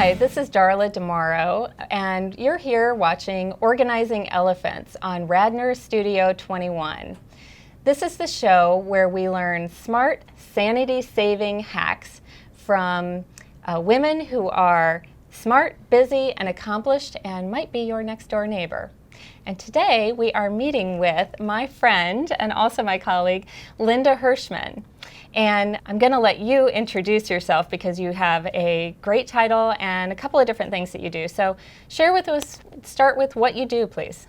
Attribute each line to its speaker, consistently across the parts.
Speaker 1: Hi, this is Darla DeMauro, and you're here watching Organizing Elephants on Radnor Studio 21. This is the show where we learn smart, sanity-saving hacks from women who are smart, busy, and accomplished, and might be your next-door neighbor. And today we are meeting with my friend and also my colleague, Linda Hershman. And I'm going to let you introduce yourself because you have a great title and a couple of different things that you do. So share with us, start with what you do, please.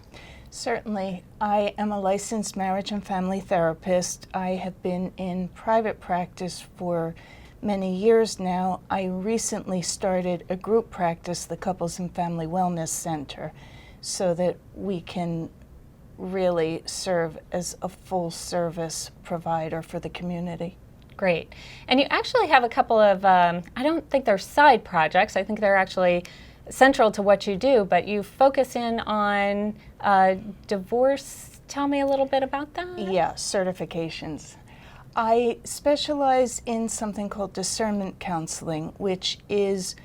Speaker 2: Certainly. I am a licensed marriage and family therapist. I have been in private practice for many years now. I recently started a group practice, the Couples and Family Wellness Center, so that we can really serve as a full service provider for the community.
Speaker 1: Great. And you actually have a couple of, I don't think they're side projects, I think they're actually central to what you do, but you focus in on divorce. Tell me a little bit about that.
Speaker 2: Yeah, certifications. I specialize in something called Discernment Counseling, which is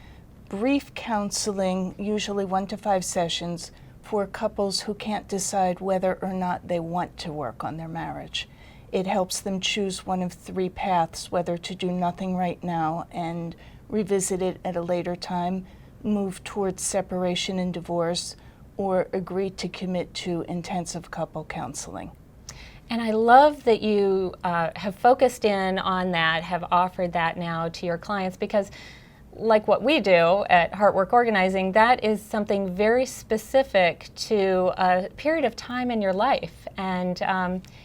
Speaker 2: brief counseling, usually 1 to 5 sessions, for couples who can't decide whether or not they want to work on their marriage. It helps them choose one of 3 paths, whether to do nothing right now and revisit it at a later time, move towards separation and divorce, or agree to commit to intensive couple counseling.
Speaker 1: And I love that you have focused in on that, have offered that now to your clients, because like what we do at Heartwork Organizing, that is something very specific to a period of time in your life. And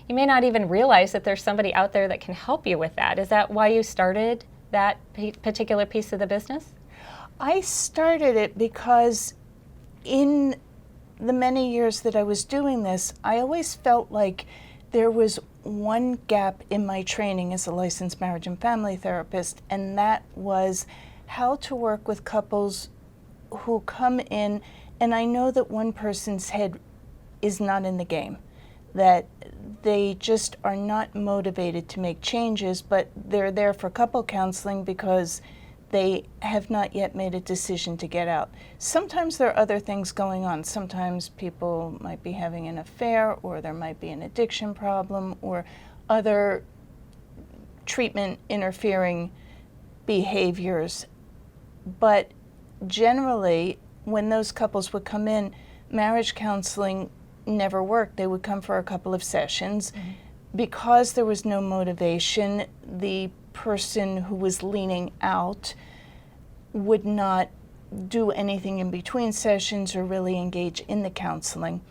Speaker 1: you may not even realize that there's somebody out there that can help you with that. Is that why you started that particular piece of the business?
Speaker 2: I started it because in the many years that I was doing this, I always felt like there was one gap in my training as a licensed marriage and family therapist, and that was how to work with couples who come in, and I know that one person's head is not in the game, that they just are not motivated to make changes, but they're there for couple counseling because they have not yet made a decision to get out. Sometimes there are other things going on. Sometimes people might be having an affair, or there might be an addiction problem, or other treatment interfering behaviors. But generally, when those couples would come in, marriage counseling never worked. They would come for a couple of sessions. Mm-hmm. Because there was no motivation, the person who was leaning out would not do anything in between sessions or really engage in the counseling.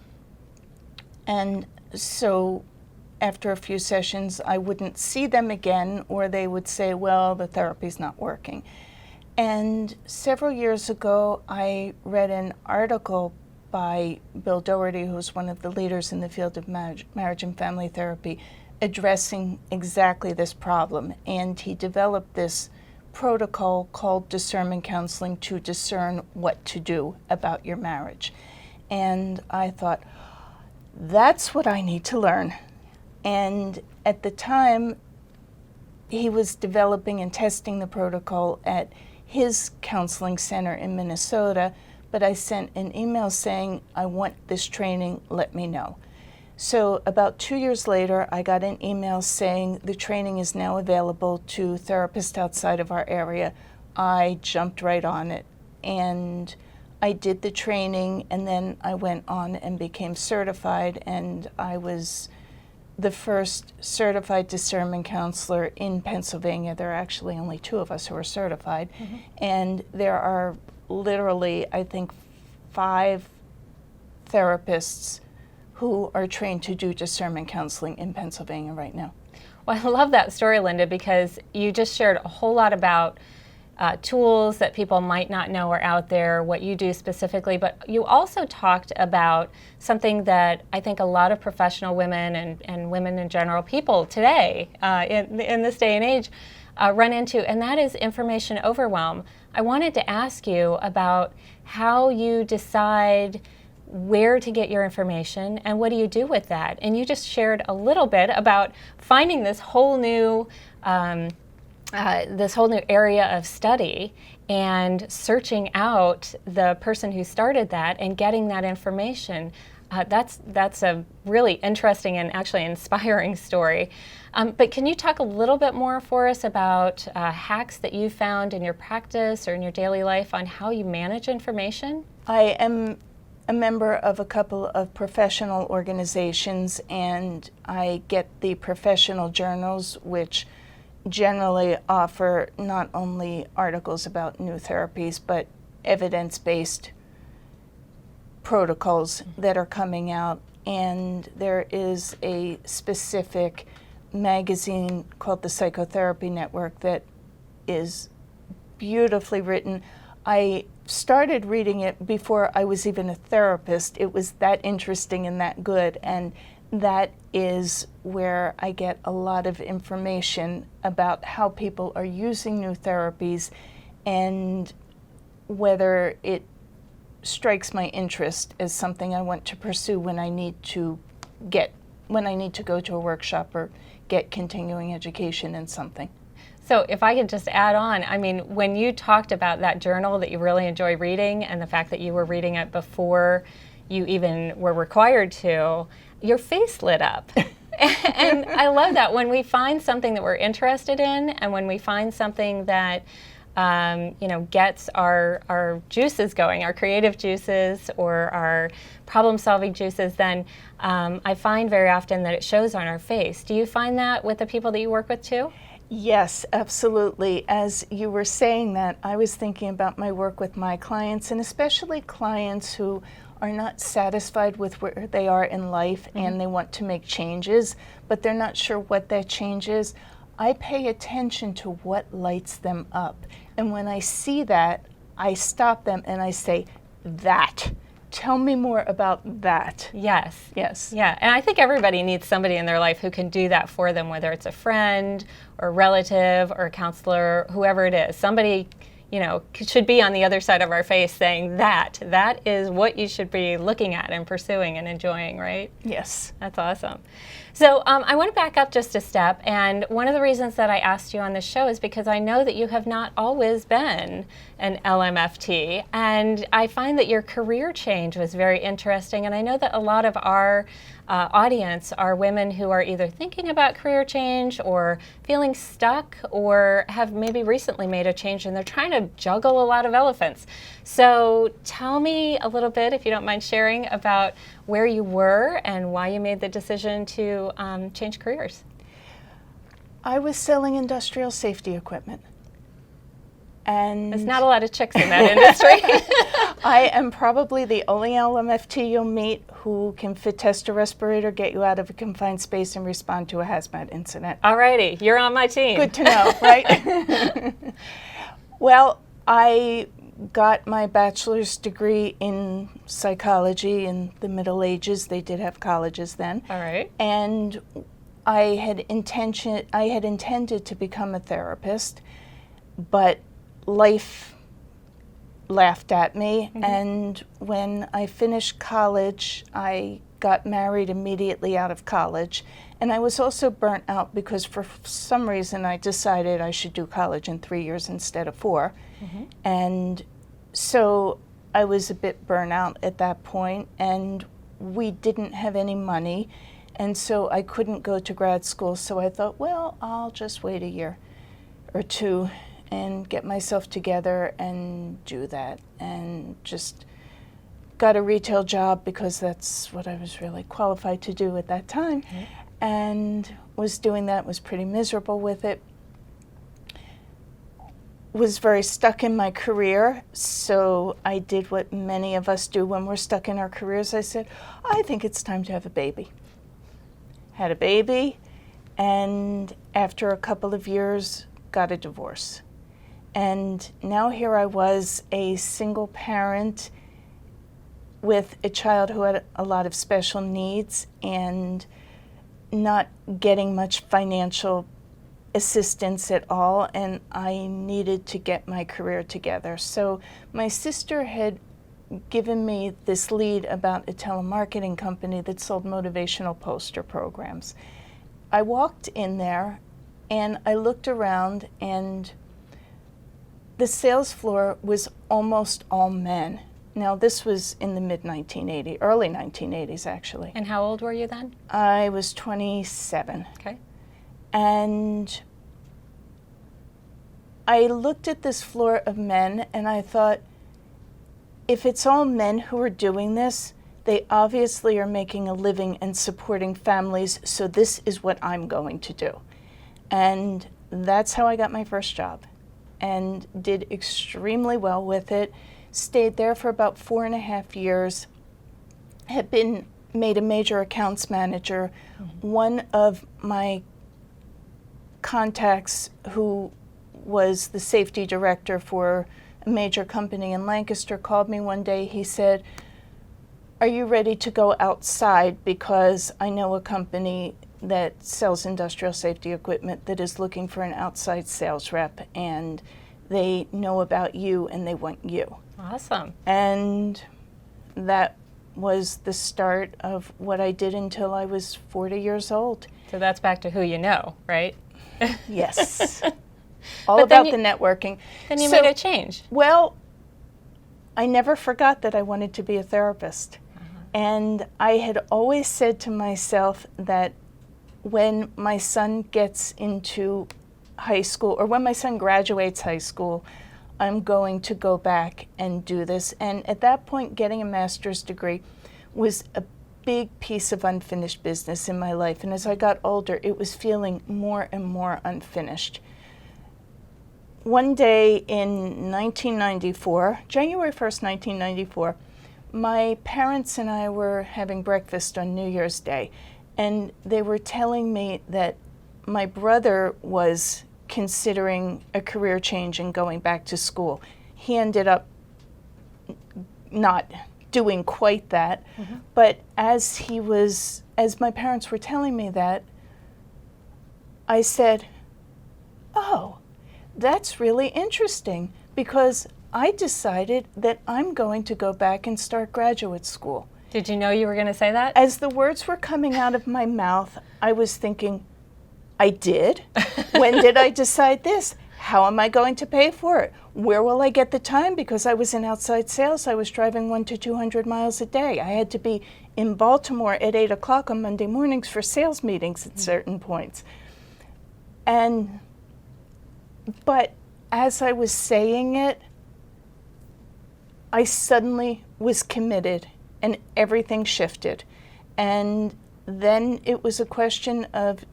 Speaker 2: And so after a few sessions, I wouldn't see them again, or they would say, well, the therapy's not working. And several years ago, I read an article by Bill Doherty, who's one of the leaders in the field of marriage and family therapy, addressing exactly this problem. And he developed this protocol called Discernment Counseling to discern what to do about your marriage. And I thought, that's what I need to learn. And at the time, he was developing and testing the protocol at his counseling center in Minnesota, but I sent an email saying, I want this training, let me know. So about 2 years later, I got an email saying the training is now available to therapists outside of our area. I jumped right on it, and I did the training, and then I went on and became certified, and I was the first certified discernment counselor in Pennsylvania. There are actually only 2 of us who are certified. Mm-hmm. And there are literally, I think, 5 therapists who are trained to do discernment counseling in Pennsylvania right now.
Speaker 1: Well, I love that story, Linda, because you just shared a whole lot about tools that people might not know are out there, what you do specifically, but you also talked about something that I think a lot of professional women and women in general, people today in this day and age, run into, and that is information overwhelm. I wanted to ask you about how you decide where to get your information and what do you do with that. And you just shared a little bit about finding this whole new this whole new area of study and searching out the person who started that and getting that information. That's a really interesting and actually inspiring story. But can you talk a little bit more for us about hacks that you found in your practice or in your daily life on how you manage information?
Speaker 2: I am a member of a couple of professional organizations, and I get the professional journals, which generally offer not only articles about new therapies, but evidence-based protocols that are coming out. And there is a specific magazine called the Psychotherapy Network that is beautifully written. I started reading it before I was even a therapist. It was that interesting and that good, and that is where I get a lot of information about how people are using new therapies and whether it strikes my interest as something I want to pursue when I need to go to a workshop or get continuing education in something.
Speaker 1: So if I could just add on, I mean, when you talked about that journal that you really enjoy reading and the fact that you were reading it before you even were required to, your face lit up. And I love that when we find something that we're interested in and when we find something that gets our juices going, our creative juices or our problem-solving juices, then I find very often that it shows on our face. Do you find that with the people that you work with too?
Speaker 2: Yes, absolutely. As you were saying that, I was thinking about my work with my clients, and especially clients who are not satisfied with where they are in life and they want to make changes, but they're not sure what that change is. I pay attention to what lights them up. And when I see that, I stop them and I say, that. Tell me more about that.
Speaker 1: Yes.
Speaker 2: Yes.
Speaker 1: Yeah, and I think everybody needs somebody in their life who can do that for them, whether it's a friend or a relative or a counselor, whoever it is. Somebody, should be on the other side of our face saying that is what you should be looking at and pursuing and enjoying, right?
Speaker 2: Yes.
Speaker 1: That's awesome. So I want to back up just a step, and one of the reasons that I asked you on this show is because I know that you have not always been an LMFT, and I find that your career change was very interesting, and I know that a lot of our audience are women who are either thinking about career change or feeling stuck or have maybe recently made a change and they're trying to juggle a lot of elephants. So tell me a little bit, if you don't mind sharing, about where you were and why you made the decision to change careers.
Speaker 2: I was selling industrial safety equipment. And
Speaker 1: there's not a lot of chicks in that industry.
Speaker 2: I am probably the only LMFT you'll meet who can fit test a respirator, get you out of a confined space, and respond to a hazmat incident.
Speaker 1: Alrighty, you're on my team.
Speaker 2: Good to know, right? Well, I got my bachelor's degree in psychology in the Middle Ages. They did have colleges then.
Speaker 1: All right.
Speaker 2: And I had intended to become a therapist, but life laughed at me, and when I finished college, I got married immediately out of college, and I was also burnt out because for some reason I decided I should do college in 3 years instead of 4, and so I was a bit burnt out at that point, and we didn't have any money, and so I couldn't go to grad school, so I thought, well, I'll just wait a year or two and get myself together and do that, and just got a retail job because that's what I was really qualified to do at that time, and was doing that, was pretty miserable with it, was very stuck in my career, so I did what many of us do when we're stuck in our careers. I said, I think it's time to have a baby. Had a baby, and after a couple of years, got a divorce. And now here I was, a single parent with a child who had a lot of special needs and not getting much financial assistance at all, and I needed to get my career together. So my sister had given me this lead about a telemarketing company that sold motivational poster programs. I walked in there and I looked around, and the sales floor was almost all men. Now, this was in the mid-1980s, early 1980s, actually.
Speaker 1: And how old were you then?
Speaker 2: I was 27.
Speaker 1: Okay.
Speaker 2: And I looked at this floor of men, and I thought, if it's all men who are doing this, they obviously are making a living and supporting families, so this is what I'm going to do. And that's how I got my first job, and did extremely well with it. Stayed there for about 4.5 years. Had been made a major accounts manager. One of my contacts, who was the safety director for a major company in Lancaster, called me one day. He said, "Are you ready to go outside? Because I know a company that sells industrial safety equipment that is looking for an outside sales rep, and they know about you and they want you."
Speaker 1: Awesome.
Speaker 2: And that was the start of what I did until I was 40 years old.
Speaker 1: So that's back to who you know, right?
Speaker 2: Yes. All
Speaker 1: But then
Speaker 2: about the networking.
Speaker 1: Then you
Speaker 2: So,
Speaker 1: made a change.
Speaker 2: Well, I never forgot that I wanted to be a therapist. And I had always said to myself that when my son gets into high school, or when my son graduates high school, I'm going to go back and do this. And at that point, getting a master's degree was a big piece of unfinished business in my life. And as I got older, it was feeling more and more unfinished. One day in 1994, January 1st, 1994, my parents and I were having breakfast on New Year's Day, and they were telling me that my brother was considering a career change and going back to school. He ended up not doing quite that, but as my parents were telling me that, I said, "Oh, that's really interesting, because I decided that I'm going to go back and start graduate school."
Speaker 1: Did you know you were going to say that?
Speaker 2: As the words were coming out of my mouth, I was thinking, I did? When did I decide this? How am I going to pay for it? Where will I get the time? Because I was in outside sales. I was driving 100 to 200 miles a day. I had to be in Baltimore at 8 o'clock on Monday mornings for sales meetings at certain points. But as I was saying it, I suddenly was committed, and everything shifted. And then it was a question of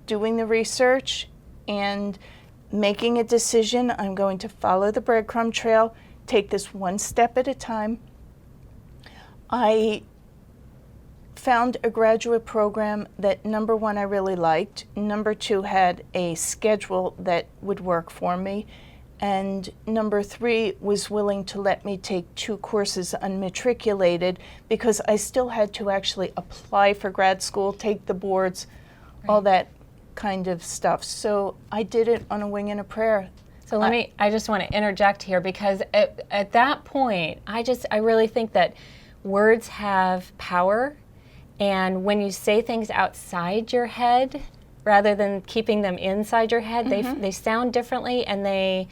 Speaker 2: doing the research and making a decision. I'm going to follow the breadcrumb trail, take this one step at a time. I found a graduate program that, number one, I really liked. Number two, had a schedule that would work for me. And number three, was willing to let me take 2 courses unmatriculated, because I still had to actually apply for grad school, take the boards, all that kind of stuff. So I did it on a wing and a prayer.
Speaker 1: So I just want to interject here, because at that point, I really think that words have power, and when you say things outside your head, rather than keeping them inside your head, they sound differently, and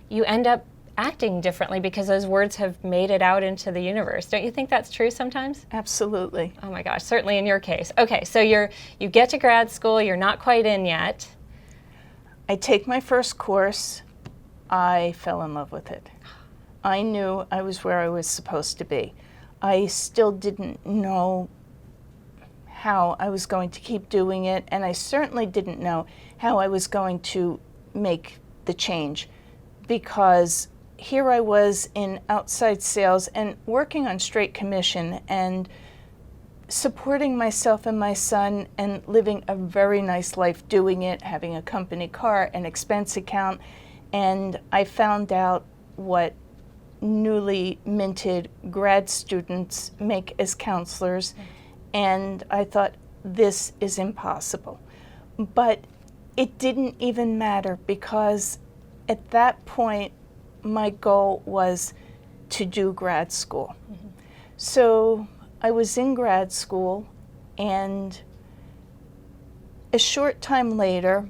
Speaker 1: you end up acting differently because those words have made it out into the universe. Don't you think that's true sometimes?
Speaker 2: Absolutely.
Speaker 1: Oh my gosh, certainly in your case. Okay, so you get to grad school, you're not quite in yet.
Speaker 2: I take my first course. I fell in love with it. I knew I was where I was supposed to be. I still didn't know how I was going to keep doing it, and I certainly didn't know how I was going to make the change, because here I was in outside sales and working on straight commission and supporting myself and my son and living a very nice life doing it, having a company car, an expense account, and I found out what newly minted grad students make as counselors, and I thought, this is impossible. But it didn't even matter, because at that point, my goal was to do grad school. So I was in grad school, and a short time later,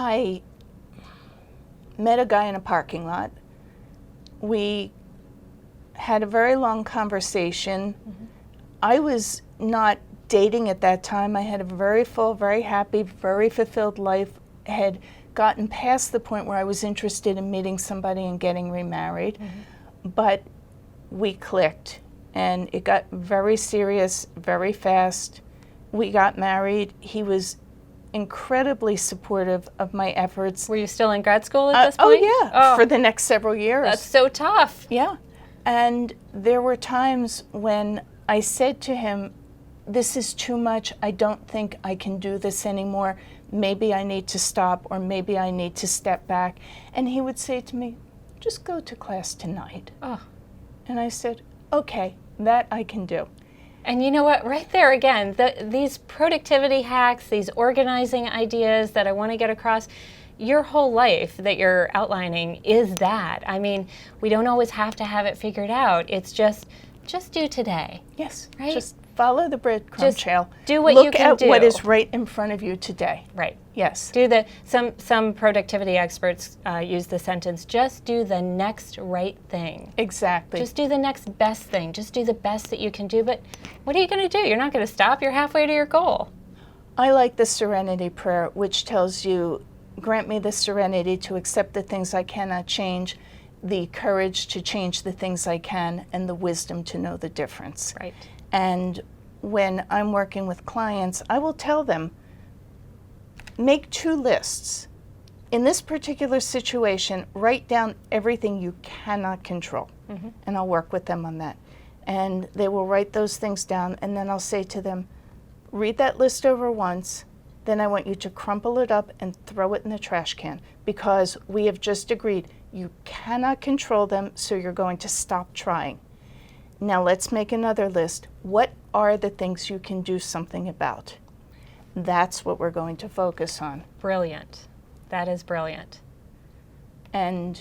Speaker 2: I met a guy in a parking lot. We had a very long conversation. I was not dating at that time. I had a very full, very happy, very fulfilled life. Had gotten past the point where I was interested in meeting somebody and getting remarried. But we clicked, and it got very serious very fast. We got married. He was incredibly supportive of my efforts.
Speaker 1: Were you still in grad school at this point?
Speaker 2: Oh, yeah, for the next several years.
Speaker 1: That's so tough.
Speaker 2: Yeah. And there were times when I said to him, this is too much. I don't think I can do this anymore. Maybe I need to stop, or maybe I need to step back. And he would say to me, just go to class tonight.
Speaker 1: Oh.
Speaker 2: And I said, okay, that I can do.
Speaker 1: And you know what, right there again, these productivity hacks, these organizing ideas that I want to get across, your whole life that you're outlining is that. I mean, we don't always have to have it figured out. It's just do today.
Speaker 2: Yes,
Speaker 1: right?
Speaker 2: Just follow the breadcrumb trail.
Speaker 1: Do what
Speaker 2: you
Speaker 1: can do.
Speaker 2: Look at what is right in front of you today.
Speaker 1: Right.
Speaker 2: Yes.
Speaker 1: Some productivity experts use the sentence, just do the next right thing.
Speaker 2: Exactly.
Speaker 1: Just do the next best thing. Just do the best that you can do. But what are you going to do? You're not going to stop. You're halfway to your goal.
Speaker 2: I like the serenity prayer, which tells you, grant me the serenity to accept the things I cannot change, the courage to change the things I can, and the wisdom to know the difference.
Speaker 1: Right.
Speaker 2: And when I'm working with clients, I will tell them, make 2 lists. In this particular situation, write down everything you cannot control, and I'll work with them on that. And they will write those things down, and then I'll say to them, read that list over once, then I want you to crumple it up and throw it in the trash can, because we have just agreed you cannot control them, so you're going to stop trying. Now let's make another list. What are the things you can do something about? That's what we're going to focus on.
Speaker 1: Brilliant. That is brilliant.
Speaker 2: And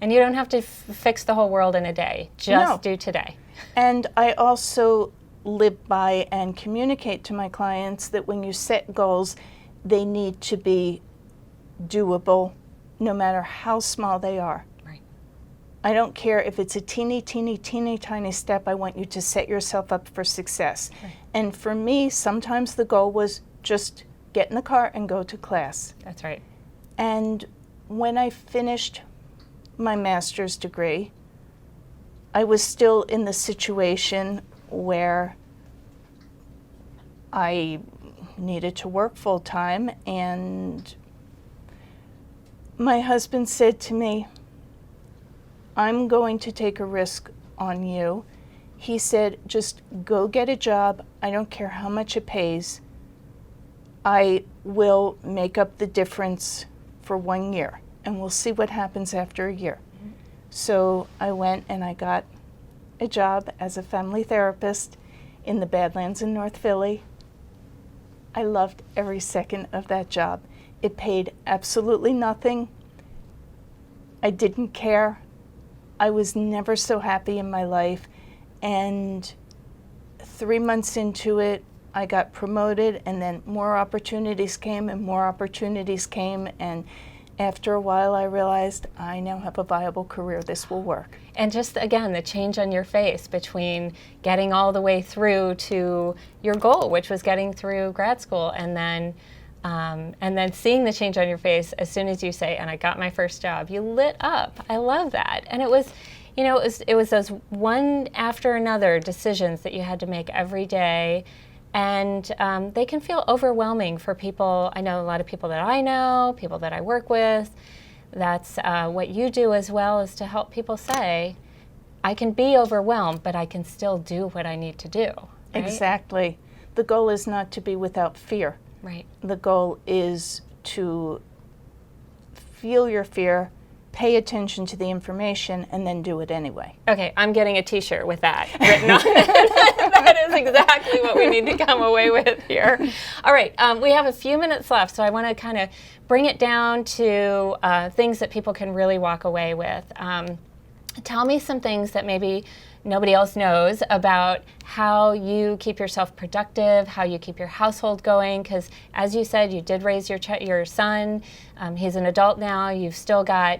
Speaker 1: you don't have to fix the whole world in a day. Just do today.
Speaker 2: And I also live by and communicate to my clients that when you set goals, they need to be doable, no matter how small they are.
Speaker 1: Right.
Speaker 2: I don't care if it's a teeny, teeny, teeny, tiny step. I want you to set yourself up for success. Right. And for me, sometimes the goal was just get in the car and go to class.
Speaker 1: That's right.
Speaker 2: And when I finished my master's degree, I was still in the situation where I needed to work full time, and my husband said to me, I'm going to take a risk on you. He said, just go get a job. I don't care how much it pays. I will make up the difference for 1 year, and we'll see what happens after a year. So I went and I got a job as a family therapist in the Badlands in North Philly. I loved every second of that job. It paid absolutely nothing. I didn't care. I was never so happy in my life. And 3 months into it, I got promoted, and then more opportunities came and more opportunities came. And after a while, I realized I now have a viable career. This will work.
Speaker 1: And just, again, the change on your face between getting all the way through to your goal, which was getting through grad school, and then seeing the change on your face as soon as you say, and I got my first job. You lit up. I love that. And it was, it was those one after another decisions that you had to make every day. And they can feel overwhelming for people. I know a lot of people that I know, people that I work with. That's what you do as well, is to help people say, I can be overwhelmed, but I can still do what I need to do. Right?
Speaker 2: Exactly. The goal is not to be without fear.
Speaker 1: Right.
Speaker 2: The goal is to feel your fear, pay attention to the information, and then do it anyway.
Speaker 1: Okay, I'm getting a t-shirt with that written on it. That is exactly what we need to come away with here. All right, we have a few minutes left, so I want to kind of bring it down to things that people can really walk away with. Tell me some things that maybe nobody else knows about how you keep yourself productive, how you keep your household going, because as you said, you did raise your son. He's an adult now. You've still got,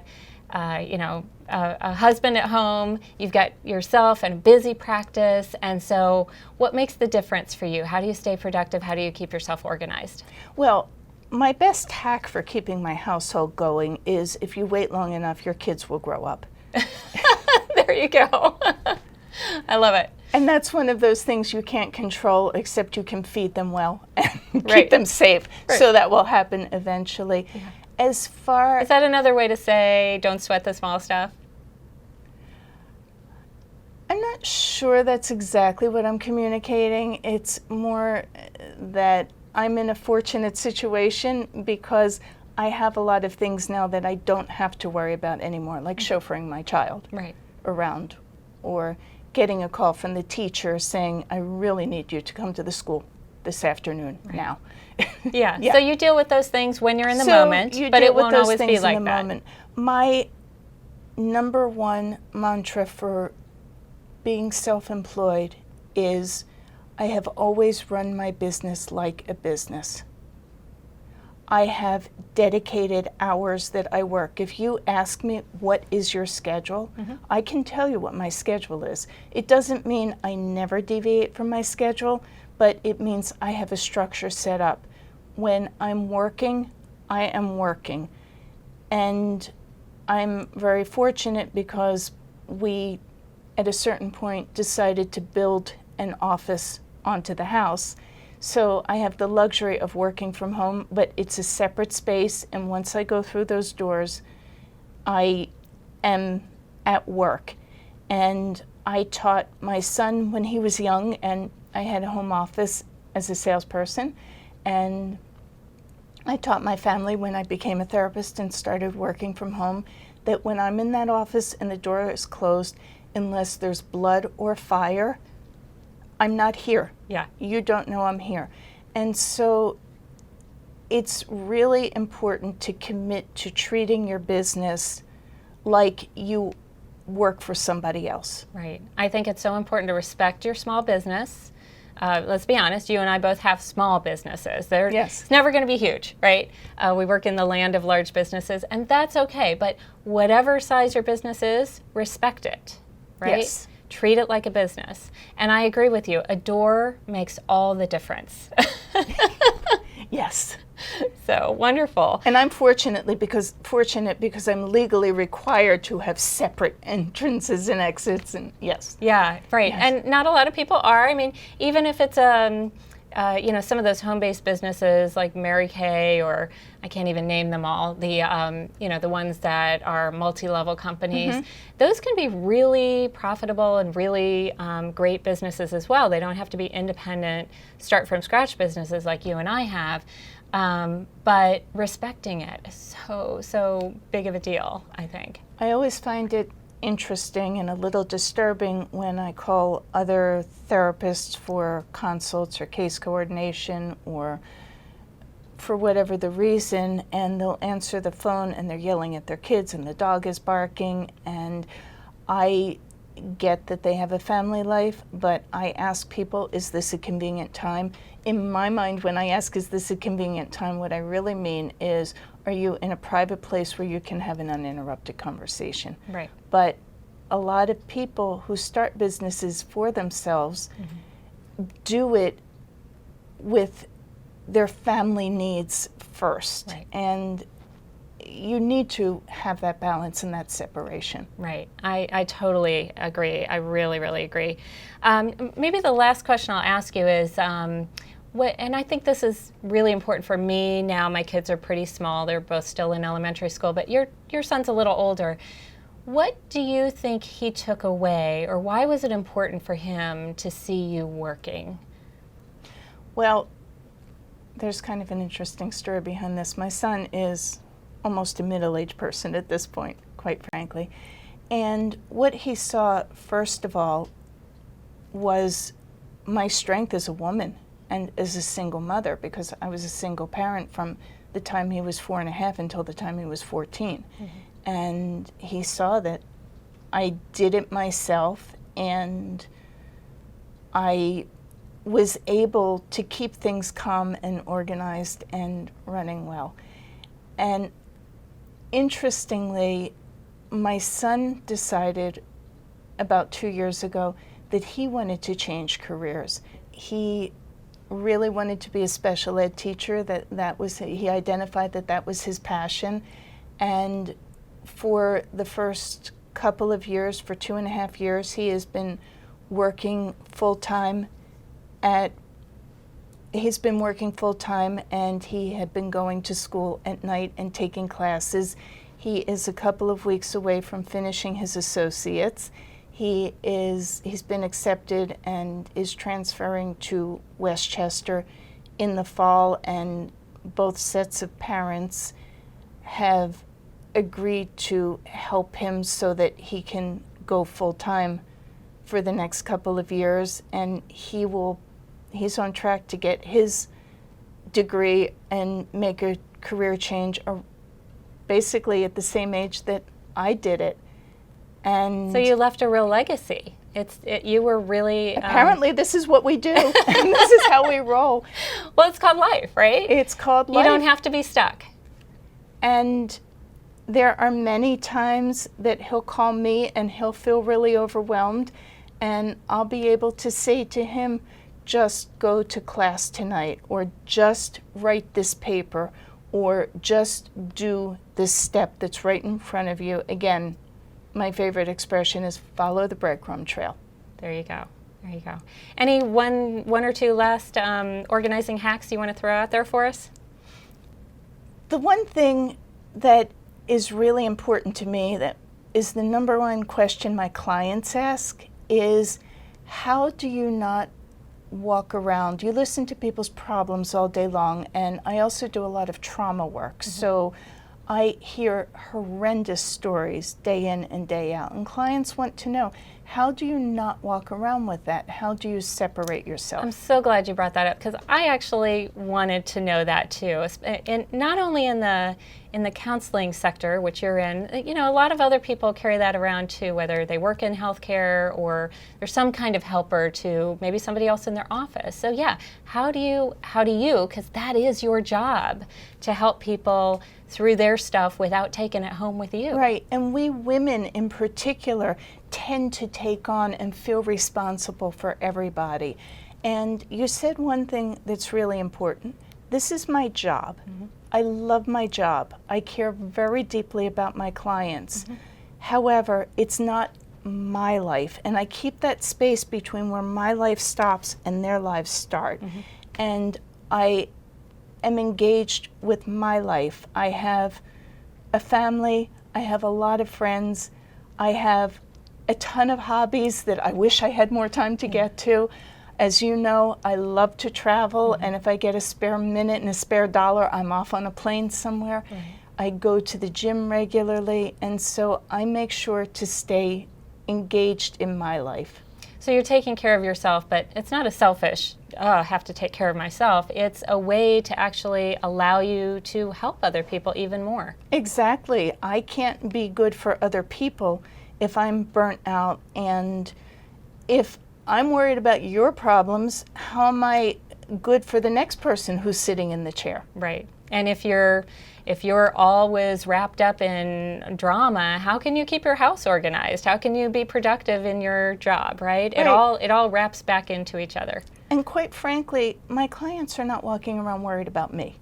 Speaker 1: a husband at home. You've got yourself and a busy practice. And so what makes the difference for you? How do you stay productive? How do you keep yourself organized?
Speaker 2: Well, my best hack for keeping my household going is if you wait long enough, your kids will grow up.
Speaker 1: There you go. I love it.
Speaker 2: And that's one of those things you can't control, except you can feed them well and
Speaker 1: Right.
Speaker 2: keep them safe.
Speaker 1: Right.
Speaker 2: So that will happen eventually.
Speaker 1: Yeah.
Speaker 2: As far
Speaker 1: Is that another way to say don't sweat the small stuff?
Speaker 2: I'm not sure that's exactly what I'm communicating. It's more that I'm in a fortunate situation because I have a lot of things now that I don't have to worry about anymore, like chauffeuring my child
Speaker 1: Right.
Speaker 2: around or getting a call from the teacher saying, I really need you to come to the school this afternoon now.
Speaker 1: Yeah.
Speaker 2: Yeah.
Speaker 1: So you deal with those things when you're in the
Speaker 2: So
Speaker 1: moment,
Speaker 2: you
Speaker 1: but
Speaker 2: deal
Speaker 1: it
Speaker 2: with
Speaker 1: won't
Speaker 2: those
Speaker 1: always
Speaker 2: things
Speaker 1: be
Speaker 2: in
Speaker 1: like
Speaker 2: the
Speaker 1: that.
Speaker 2: moment. My number one mantra for being self-employed is I have always run my business like a business. I have dedicated hours that I work. If you ask me what is your schedule, I can tell you what my schedule is. It doesn't mean I never deviate from my schedule, but it means I have a structure set up. When I'm working, I am working. And I'm very fortunate because we, at a certain point, decided to build an office onto the house. So I have the luxury of working from home, but it's a separate space. And once I go through those doors, I am at work. And I taught my son when he was young, and I had a home office as a salesperson. And I taught my family when I became a therapist and started working from home that when I'm in that office and the door is closed, unless there's blood or fire, I'm not here.
Speaker 1: Yeah.
Speaker 2: You don't know I'm here. And so it's really important to commit to treating your business like you work for somebody else.
Speaker 1: Right. I think it's so important to respect your small business. Let's be honest, you and I both have small businesses.
Speaker 2: Yes.
Speaker 1: It's never going to be huge, right? We work in the land of large businesses, and that's okay. But whatever size your business is, respect it, right?
Speaker 2: Yes.
Speaker 1: Treat it like a business. And I agree with you. A door makes all the difference.
Speaker 2: Yes.
Speaker 1: So wonderful.
Speaker 2: And I'm fortunate because I'm legally required to have separate entrances and exits, and yes.
Speaker 1: Yeah, right.
Speaker 2: Yes.
Speaker 1: And not a lot of people are. I mean, even if it's some of those home-based businesses like Mary Kay, or I can't even name them all, the ones that are multi-level companies, those can be really profitable and really great businesses as well. They don't have to be independent, start from scratch businesses like you and I have. But respecting it is so big of a deal, I think.
Speaker 2: I always find it interesting and a little disturbing when I call other therapists for consults or case coordination or for whatever the reason, and they'll answer the phone and they're yelling at their kids and the dog is barking, and I get that they have a family life, but I ask people, is this a convenient time? In my mind, when I ask, is this a convenient time, what I really mean is, are you in a private place where you can have an uninterrupted conversation?
Speaker 1: Right.
Speaker 2: But a lot of people who start businesses for themselves do it with their family needs first.
Speaker 1: Right.
Speaker 2: And you need to have that balance and that separation.
Speaker 1: Right. I totally agree. I really, really agree. Maybe the last question I'll ask you is, and I think this is really important for me now. My kids are pretty small. They're both still in elementary school, but your son's a little older. What do you think he took away, or why was it important for him to see you working?
Speaker 2: Well, there's kind of an interesting story behind this. My son is almost a middle-aged person at this point, quite frankly. And what he saw, first of all, was my strength as a woman and as a single mother, because I was a single parent from the time he was 4.5 until the time he was 14. And he saw that I did it myself, and I was able to keep things calm and organized and running well. And interestingly, my son decided about 2 years ago that he wanted to change careers. He really wanted to be a special ed teacher. He identified that was his passion. And for the first couple of years, for 2.5 years, he has been working full-time and he had been going to school at night and taking classes. He is a couple of weeks away from finishing his associates. He's been accepted and is transferring to Westchester in the fall, and both sets of parents have agreed to help him so that he can go full-time for the next couple of years, and he's on track to get his degree and make a career change basically at the same age that I did it. And
Speaker 1: so you left a real legacy. You were really...
Speaker 2: Apparently this is what we do, and this is how we roll.
Speaker 1: Well, it's called life, right?
Speaker 2: It's called life.
Speaker 1: You don't have to be stuck.
Speaker 2: And there are many times that he'll call me and he'll feel really overwhelmed, and I'll be able to say to him, just go to class tonight, or just write this paper, or just do this step that's right in front of you. Again, my favorite expression is follow the breadcrumb trail.
Speaker 1: There you go. There you go. Any one or two last organizing hacks you want to throw out there for us?
Speaker 2: The one thing that is really important to me, that is the number one question my clients ask, is how do you not walk around? You listen to people's problems all day long, and I also do a lot of trauma work. Mm-hmm. So I hear horrendous stories day in and day out, and clients want to know, how do you not walk around with that? How do you separate yourself?
Speaker 1: I'm so glad you brought that up, because I actually wanted to know that too. And not only in the counseling sector, which you're in, a lot of other people carry that around too, whether they work in healthcare or there's some kind of helper to maybe somebody else in their office. So yeah, how do you, because that is your job, to help people through their stuff without taking it home with you.
Speaker 2: Right, and we women in particular tend to take on and feel responsible for everybody. And you said one thing that's really important. This is my job. Mm-hmm. I love my job. I care very deeply about my clients. Mm-hmm. However, it's not my life, and I keep that space between where my life stops and their lives start. Mm-hmm. And I am engaged with my life. I have a family, I have a lot of friends, I have a ton of hobbies that I wish I had more time to get to. As you know, I love to travel, mm-hmm. and if I get a spare minute and a spare dollar, I'm off on a plane somewhere. Mm-hmm. I go to the gym regularly, and so I make sure to stay engaged in my life.
Speaker 1: So you're taking care of yourself, but it's not a selfish, I have to take care of myself. It's a way to actually allow you to help other people even more.
Speaker 2: Exactly. I can't be good for other people if I'm burnt out, and if I'm worried about your problems, how am I good for the next person who's sitting in the chair?
Speaker 1: Right. And if you're always wrapped up in drama, how can you keep your house organized? How can you be productive in your job, right?
Speaker 2: Right.
Speaker 1: It all wraps back into each other.
Speaker 2: And quite frankly, my clients are not walking around worried about me.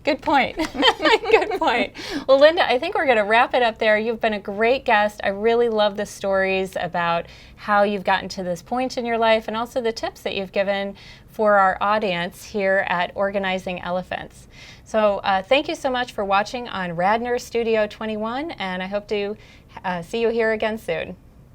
Speaker 1: Good point. Good point. Well, Linda, I think we're going to wrap it up there. You've been a great guest. I really love the stories about how you've gotten to this point in your life, and also the tips that you've given for our audience here at Organizing Elephants. So thank you so much for watching on Radnor Studio 21, and I hope to see you here again soon.